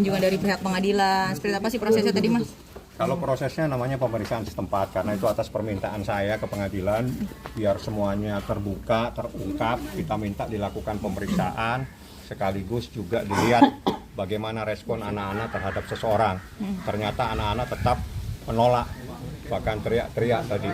kunjungan dari pihak pengadilan. Seperti apa sih prosesnya tadi, Mas? Kalau prosesnya namanya pemeriksaan setempat, karena itu atas permintaan saya ke pengadilan, biar semuanya terbuka, terungkap, kita minta dilakukan pemeriksaan, sekaligus juga dilihat bagaimana respon anak-anak terhadap seseorang. Ternyata anak-anak tetap menolak, bahkan teriak-teriak tadi.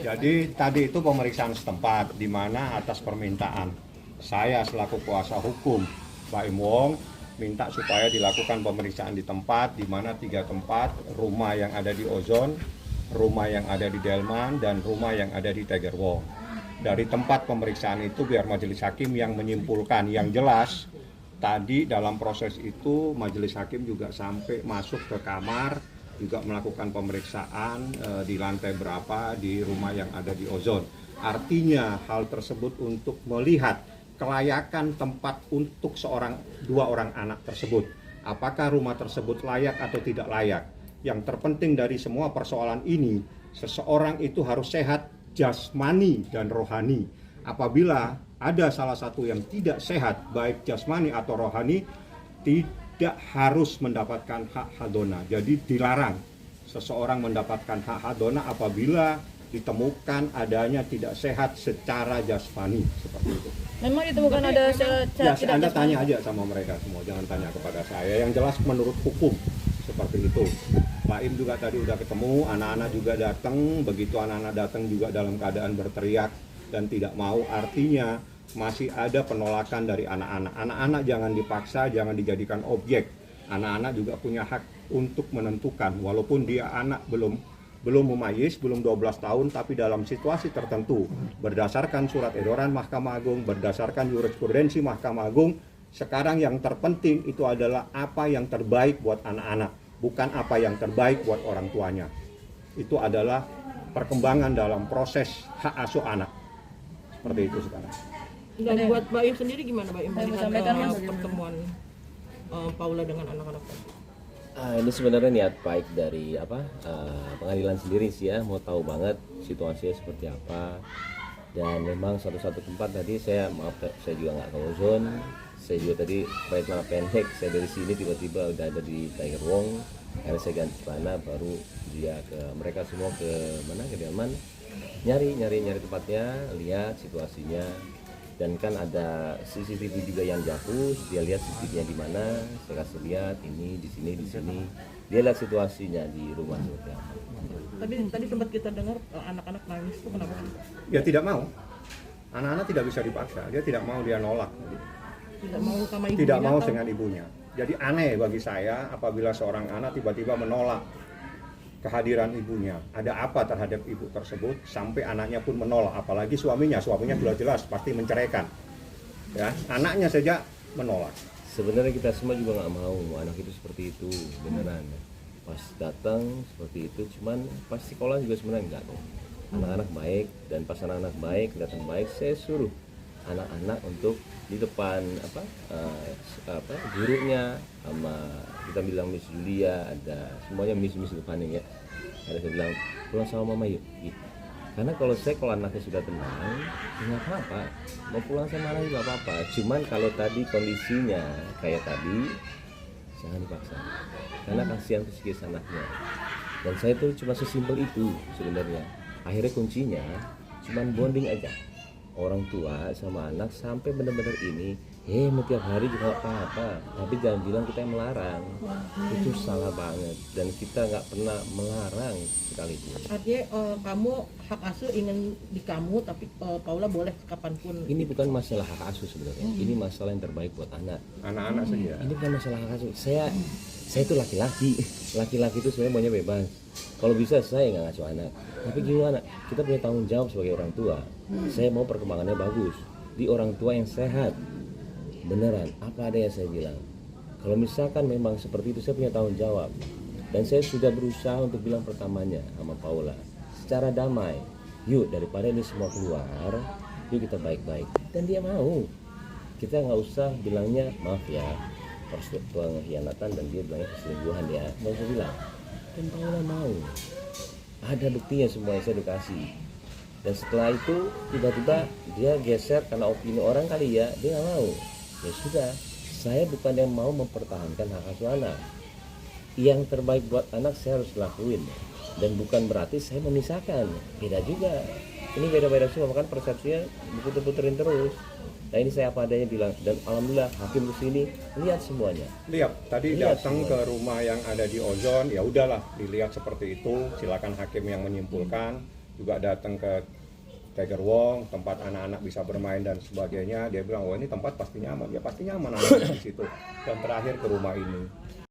Jadi tadi itu pemeriksaan setempat, di mana atas permintaan saya selaku kuasa hukum Baim Wong minta supaya dilakukan pemeriksaan di tempat, di mana 3 tempat, rumah yang ada di Ozon, rumah yang ada di Delman, dan rumah yang ada di Tiger Wong. Dari tempat pemeriksaan itu biar majelis hakim yang menyimpulkan. Yang jelas tadi dalam proses itu majelis hakim juga sampai masuk ke kamar, juga melakukan pemeriksaan di lantai berapa di rumah yang ada di Ozon. Artinya hal tersebut untuk melihat kelayakan tempat untuk dua orang anak tersebut. Apakah rumah tersebut layak atau tidak layak. Yang terpenting dari semua persoalan ini, seseorang itu harus sehat jasmani dan rohani. Apabila ada salah satu yang tidak sehat, baik jasmani atau rohani, tidak harus mendapatkan hak hadona. Jadi dilarang seseorang mendapatkan hak hadona apabila ditemukan adanya tidak sehat secara jasmani, seperti itu. Memang ditemukan ada Ya, Anda tanya aja sama mereka semua, jangan tanya kepada saya. Yang jelas menurut hukum seperti itu. Pak Im juga tadi udah ketemu, anak-anak juga datang. Begitu anak-anak datang juga dalam keadaan berteriak dan tidak mau, artinya masih ada penolakan dari anak-anak. Anak-anak jangan dipaksa, jangan dijadikan objek. Anak-anak juga punya hak untuk menentukan, walaupun dia anak belum memayis, belum 12 tahun, tapi dalam situasi tertentu, berdasarkan surat edaran Mahkamah Agung, berdasarkan jurisprudensi Mahkamah Agung, sekarang yang terpenting itu adalah apa yang terbaik buat anak-anak, bukan apa yang terbaik buat orang tuanya. Itu adalah perkembangan dalam proses hak asuh anak. Seperti itu sekarang. Dan buat Mbak Im sendiri gimana Mbak Im melihat pertemuan Paula dengan anak-anak? Ini sebenarnya niat baik dari pengadilan sendiri sih ya, mau tahu banget situasinya seperti apa. Dan memang satu-satu tempat tadi saya juga nggak ke Ozon, saya juga tadi pakai celana pendek, saya dari sini tiba-tiba udah ada di Tiger Wong, akhirnya saya ganti celana, baru dia ke mereka semua ke mana, ke Delman, nyari tempatnya, lihat situasinya. Dan kan ada CCTV juga yang jauh, dia lihat CCTV-nya di mana, saya kasih lihat ini di sini, dia lihat situasinya di rumah seperti apa. Tadi sempat kita dengar anak-anak nangis itu kenapa? Ya tidak mau, anak-anak tidak bisa dipaksa, dia tidak mau, dia nolak. Tidak mau sama ibunya? Tidak mau dengan ibunya. Jadi aneh bagi saya apabila seorang anak tiba-tiba menolak kehadiran ibunya. Ada apa terhadap ibu tersebut sampai anaknya pun menolak, apalagi suaminya sudah jelas pasti menceraikan. Ya, anaknya saja menolak. Sebenarnya kita semua juga nggak mau anak itu seperti itu, beneran. Pas datang seperti itu, cuman pas sekolah juga sebenarnya enggak kok. Anak-anak baik, dan pas anak-anak baik datang baik, saya suruh anak-anak untuk di depan gurunya, sama kita bilang Miss Julia, ada semuanya Miss depannya ya. Ada saya bilang pulang sama mama yuk gitu. Karena kalau anaknya sudah tenang, nggak apa-apa, mau pulang sama anak nggak apa-apa. Cuman kalau tadi kondisinya kayak tadi, jangan dipaksa, karena kasihan psikis anaknya. Dan saya tuh cuma sesimpel itu sebenarnya. Akhirnya kuncinya cuman bonding aja, orang tua sama anak sampai benar-benar ini, mau tiap hari juga nggak apa-apa, tapi jangan bilang kita yang melarang. Itu salah banget, dan kita nggak pernah melarang sekalipun. Artinya kamu hak asuh ingin di kamu, tapi Paula boleh kapanpun. Ini bukan masalah hak asuh sebenarnya, ini masalah yang terbaik buat anak-anak saja. Ini bukan masalah hak asuh. Saya itu laki-laki itu sebenarnya maunya bebas. Kalau bisa saya nggak ngasuh anak, tapi gimana? Kita punya tanggung jawab sebagai orang tua. Saya mau perkembangannya bagus di orang tua yang sehat. Beneran, apa ada yang saya bilang. Kalau misalkan memang seperti itu, saya punya tanggung jawab. Dan saya sudah berusaha untuk bilang pertamanya sama Paula, secara damai, yuk daripada ini semua keluar, yuk kita baik-baik. Dan dia mau. Kita nggak usah bilangnya maaf ya, pengkhianatan, dan dia bilangnya perselingkuhan ya, nggak usah bilang. Dan Paula mau. ada buktinya semuanya, saya dikasih. Dan setelah itu tiba-tiba dia geser karena opini orang kali ya, dia nggak mau. Ya sudah, saya bukan yang mau mempertahankan hak asuh anak. Yang terbaik buat anak saya harus lakuin, dan bukan berarti saya memisahkan. Beda juga, ini beda-beda semua, makanya persepsinya diputer-puterin terus. Nah ini saya apa adanya bilang, dan alhamdulillah hakim kesini lihat semuanya. Lihat, tadi Lihat datang semua. ke rumah yang ada di Ozon, ya udahlah dilihat seperti itu. Silakan hakim yang menyimpulkan. Juga datang ke Tiger Wong, tempat anak-anak bisa bermain dan sebagainya. Dia bilang, wah ini tempat pasti nyaman. Ya pasti nyaman anak di situ. Dan terakhir ke rumah ini.